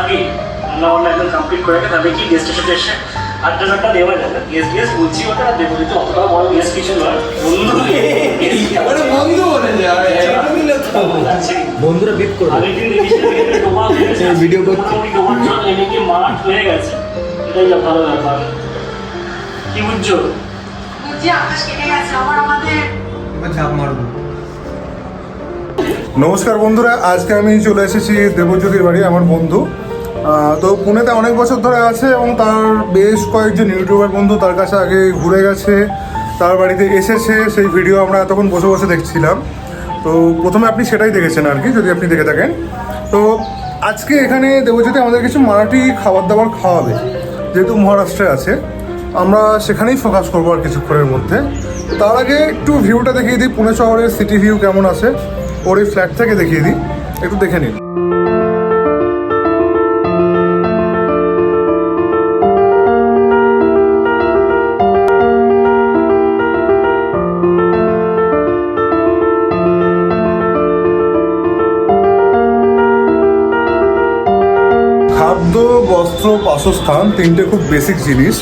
আগে রান্নাবান্না একদম কমপ্লিট করে রেখে তবে কি গেস্ট এসে আড্ডা দেওয়া যাবে। গেস্ট বলছি ওটা দেবো, কিন্তু অতটা বড় গেস্ট কিছু নয়, বন্ধু বন্ধু বলে যাবে বন্ধুরা বিট করে ভিডিও করছে মাঠ হয়ে গেছে, এটাই ভালো ব্যাপার। কি বুঝছো? নমস্কার বন্ধুরা, আজকে আমি চলে এসেছি দেবজ্যোতির বাড়ি, আমার বন্ধু। তো পুনেতে অনেক বছর ধরে আছে এবং তার বেশ কয়েকজন ইউটিউবার বন্ধু তার কাছে আগে ঘুরে গেছে, তার বাড়িতে এসেছে, সেই ভিডিও আমরা এতক্ষণ বসে বসে দেখছিলাম। তো প্রথমে আপনি সেটাই দেখেছেন আর কি, যদি আপনি দেখে থাকেন। তো আজকে এখানে দেবজ্যোতি আমাদের কিছু মারাঠি খাবার দাবার খাওয়াবে, যেহেতু মহারাষ্ট্রে আছে, আমরা সেখানেই ফোকাস করবো আর কিছুক্ষণের মধ্যে। তার আগে একটু ভিউটা দেখিয়ে দিই, পুনে শহরের সিটি ভিউ কেমন আছে ওর এই ফ্ল্যাট থেকে দেখিয়ে দিই, একটু দেখে নিন। খাদ্য, বস্ত্র, বাসস্থান, তিনটে খুব বেসিক জিনিস।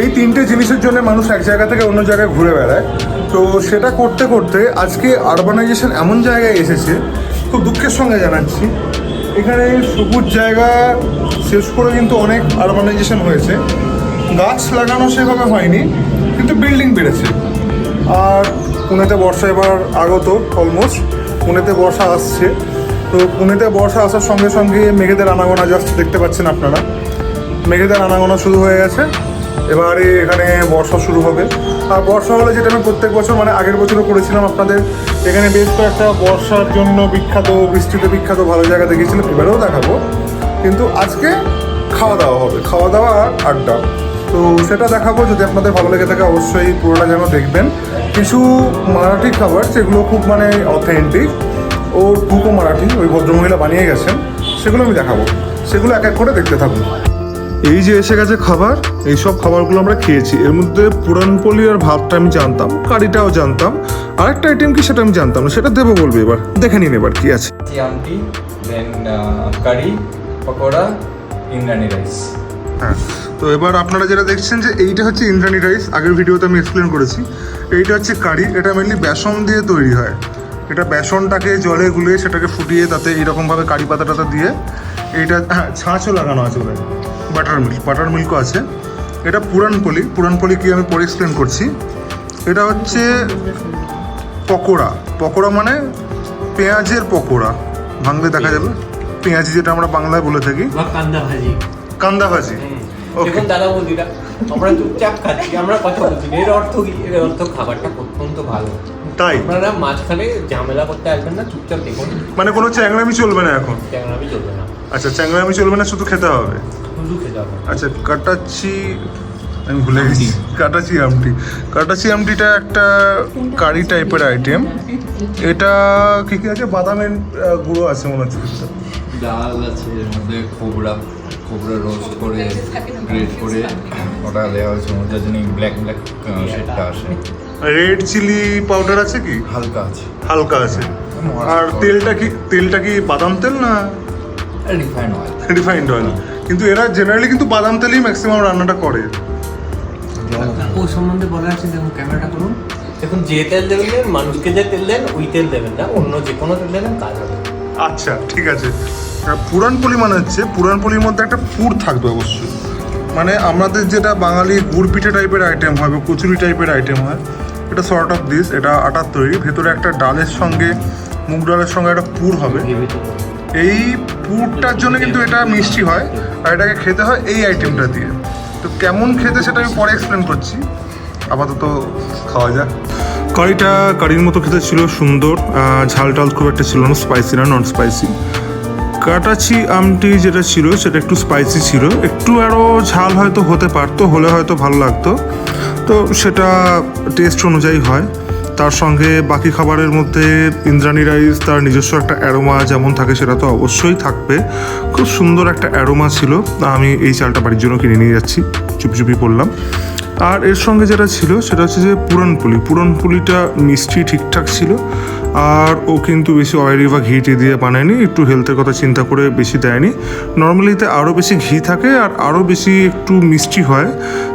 এই তিনটে জিনিসের জন্য মানুষ এক জায়গা থেকে অন্য জায়গায় ঘুরে বেড়ায়। তো সেটা করতে করতে আজকে আরবানাইজেশন এমন জায়গায় এসেছে, খুব দুঃখের সঙ্গে জানাচ্ছি, এখানে সবুজ জায়গা শেষ করে কিন্তু অনেক আরবানাইজেশন হয়েছে। গাছ লাগানো সেভাবে হয়নি, কিন্তু বিল্ডিং বেড়েছে। আর পুনেতে বর্ষা এবার আগত, অলমোস্ট পুনেতে বর্ষা আসছে। তো পুনেতে বর্ষা আসার সঙ্গে সঙ্গে মেঘেদের আনাগোনা জাস্ট দেখতে পাচ্ছেন আপনারা, মেঘেদের আনাগোনা শুরু হয়ে গেছে। এবারে এখানে বর্ষা শুরু হবে। আর বর্ষা হলে, যেটা আমি প্রত্যেক বছর মানে আগের বছরও করেছিলাম আপনাদের, এখানে বেশ কয়েকটা বর্ষার জন্য বিখ্যাত, বৃষ্টিতে বিখ্যাত ভালো জায়গা দেখিয়েছিলাম, এবারেও দেখাবো। কিন্তু আজকে খাওয়া দাওয়া হবে, খাওয়া দাওয়া আর আড্ডা, তো সেটা দেখাবো। যদি আপনাদের ভালো লেগে থাকে অবশ্যই পুরোটা যেন দেখবেন। কিছু মারাঠি খাবার যেগুলো খুব মানে অথেন্টিক, ওর কুকো মারাঠি, ওই ভদ্রমহিলা বানিয়ে গেছেন, সেগুলো আমি দেখাবো। সেগুলো এক এক করে দেখতে থাকুন। এই যে এসে গেছে খাবার, এই সব খাবারগুলো আমরা খেয়েছি। এর মধ্যে পুরানপলি আর ভাতটা আমি জানতাম, কারিটাও জানতাম, আরেকটা আইটেম কি সেটা আমি জানতাম না, সেটা দেবো বলবে। এবার দেখে নিন এবার কি আছে। আমটি, দেন কারি, পকোড়া, ইন্দ্রাণী রাইস। হ্যাঁ, তো এবার আপনারা যেটা দেখছেন যে এইটা হচ্ছে ইন্দ্রাণী রাইস, আগের ভিডিওতে আমি এক্সপ্লেন করেছি। এইটা হচ্ছে কারি, এটা মেনলি বেসন দিয়ে তৈরি হয়। এটা বেসনটাকে জলে গুলিয়ে সেটাকে ফুটিয়ে তাতে এইরকমভাবে কারি পাতা টাতা দিয়ে, এইটা হ্যাঁ ছাঁচও লাগানো আছে, ওদের বাটার মিল্কও আছে। এটা পুরানপলি, পুরানপলি কি আমি পরে এক্সপ্লেন করছি। এটা হচ্ছে পকোড়া, পকোড়া মানে পেঁয়াজের পকোড়া, ভাঙলে দেখা যাবে পেঁয়াজি, যেটা আমরা বাংলায় বলে থাকি কান্দা ভাজি। ওকে দাদা বৌদিরা, আমরা চুপচাপ খাচ্ছি, আমরা কথা বলছি, এর অর্থ কি? এর অর্থ খাবারটা অত্যন্ত ভালো, তাই আপনারা মাঝখানে ঝামেলা করতে আসবেন না, চুপচাপ দেখুন। মানে কোনো চ্যাংড়ামি চলবে না এখন? চ্যাংড়ামি চলবে না। আচ্ছা, চ্যাংড়ামি চলবে না, শুধু খেতে হবে, শুধু খেতে হবে। আচ্ছা, কাটাচি, আমি ভুলে গেছি, কাটাচি আমটিটা একটা কারি টাইপের আইটেম। এটা কি কি আছে? বাদামের গুঁড়ো আছে মনে হচ্ছে, ডাল আছে, এর মধ্যে খোবরা রোস্ট করে গ্রেট করে ওটা দেওয়া হয়েছে, ওটার জন্য ব্ল্যাক শেডটা আসে। রেড চিলি পাউডার আছে কি? হালকা আছে। আর তেলটা কি বাদাম তেল না রিফাইন্ড অয়েল? কিন্তু এরা জেনারেলি কিন্তু বাদাম তেলেই ম্যাক্সিমাম রান্নাটা করে। ও সম্বন্ধে বলা আছে, দেখুন ক্যামেরাটা করুন। দেখুন, যে তেল দেবেন, মানুষকে যে তেল দেন ওই তেল দেবেন না, অন্য যে কোনো তেল দেবেন কাজ হবে। আচ্ছা, ঠিক আছে। পুরানপলি মানে হচ্ছে, পুরানপলির মধ্যে একটা পুর থাকবে অবশ্যই। মানে আমাদের যেটা বাঙালি গুড় পিঠে টাইপের আইটেম হয় বা কচুরি টাইপের আইটেম হয়, এটা সর্ট অফ দিস। এটা আটার তৈরি, ভেতরে একটা ডালের সঙ্গে, মুগ ডালের সঙ্গে একটা পুর হবে। এই পুরটার জন্য কিন্তু এটা মিষ্টি হয়, আর এটাকে খেতে হয় এই আইটেমটা দিয়ে। তো কেমন খেতে সেটা আমি পরে এক্সপ্লেন করছি, আপাতত খাওয়া যাক। কারির মতো খেতে ছিল, সুন্দর, ঝাল টাল খুব একটা ছিল না, স্পাইসি না, নন স্পাইসি। কাটাচি আমটি যেটা ছিল সেটা একটু স্পাইসি ছিল, একটু আরও ঝাল হয়তো হতে পারতো, হলে হয়তো ভালো লাগতো। তো সেটা টেস্ট অনুযায়ী হয়। তার সঙ্গে বাকি খাবারের মধ্যে ইন্দ্রাণী রাইস, তার নিজস্ব একটা অ্যারোমা যেমন থাকে সেটা তো অবশ্যই থাকবে, খুব সুন্দর একটা অ্যারোমা ছিল। আমি এই চালটা বাড়ির জন্য কিনে নিয়ে যাচ্ছি, চুপি করলাম। আর এর সঙ্গে যেটা ছিল সেটা হচ্ছে যে পুরনপুলিটা মিষ্টি ঠিকঠাক ছিল, আর ও কিন্তু বেশি অয়েলি বা ঘি টি দিয়ে বানায়নি, একটু হেলথের কথা চিন্তা করে বেশি দেয়নি। নর্মালিতে আরও বেশি ঘি থাকে আর আরও বেশি একটু মিষ্টি হয়।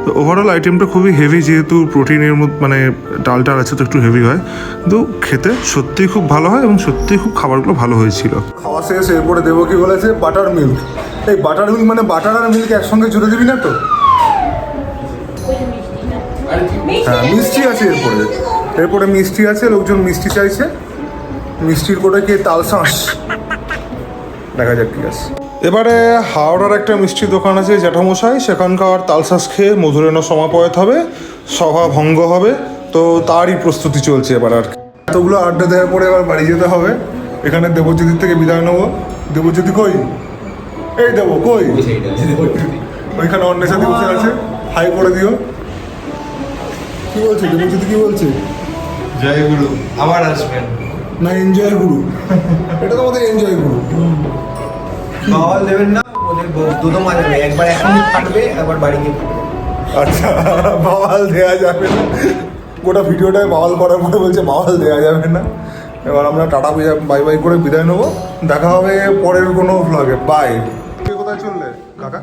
তো ওভারঅল আইটেমটা খুবই হেভি, যেহেতু প্রোটিনের মধ্যে মানে ডালটা আছে তো একটু হেভি হয়, কিন্তু খেতে সত্যিই খুব ভালো হয় এবং সত্যিই খুব খাবারগুলো ভালো হয়েছিল। খাওয়া শেষ, এরপরে দেবো কি বলেছে বাটার মিল্ক। এই বাটার মিল্ক মানে বাটার আর মিল্ক একসঙ্গে জুড়ে দিবি না তো? হ্যাঁ মিষ্টি আছে, এরপরে মিষ্টি আছে, লোকজন মিষ্টি চাইছে। মিষ্টির কোটা কি তালশাঁস, দেখা যাক কি আছে। এবারে হাওড়ার একটা মিষ্টির দোকান আছে জ্যাঠামশাই, সেখানকার তালশাঁস খেয়ে মধুরেণ সমাপয়ত হবে, সভা ভঙ্গ হবে, তো তারই প্রস্তুতি চলছে এবার। আর এতগুলো আড্ডা দেওয়ার পরে এবার বাড়ি যেতে হবে। এখানে দেবজ্যোতির থেকে বিদায় নেবো। দেবজ্যোতি কই? এই দেবো কই? ওইখানে অন্যের সাথে বসে আছে, হাই করে দিও। কি বলছে দেবজ্যোতি, কি বলছে? জয় গুরু, আবার আসবেন। না এনজয় গুরু, এটা তো আমাদের এনজয় গুরু। বাওয়াল দেবেন না, ওদের দুটো মাঝে একবার এখনই ফাটবে, একবার বাড়ি গিয়ে ফাটবে। আচ্ছা বাওয়াল দেওয়া যাবে না, গোটা ভিডিওটায় বাওয়াল করার পরে বলছে বাওয়াল দেওয়া যাবে না। এবার আমরা টাটা বাই বাই করে বিদায় নেবো, দেখা হবে পরের কোনো ভ্লগে। বাই। কোথায় চললে কাকা?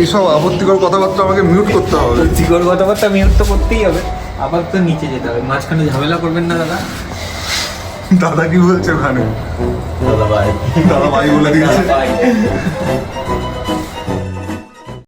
এইসব আপত্তিকর কথাবার্তা আমাকে মিউট করতে হবে। জিগর কথাবার্তা মিউট তো করতেই হবে, আবার তো নিচে যেতে হবে, মাঝখানে ঝামেলা করবেন না দাদা। দাদা কি বলছে ওখানে? দাদা ভাই বলে দিয়েছে।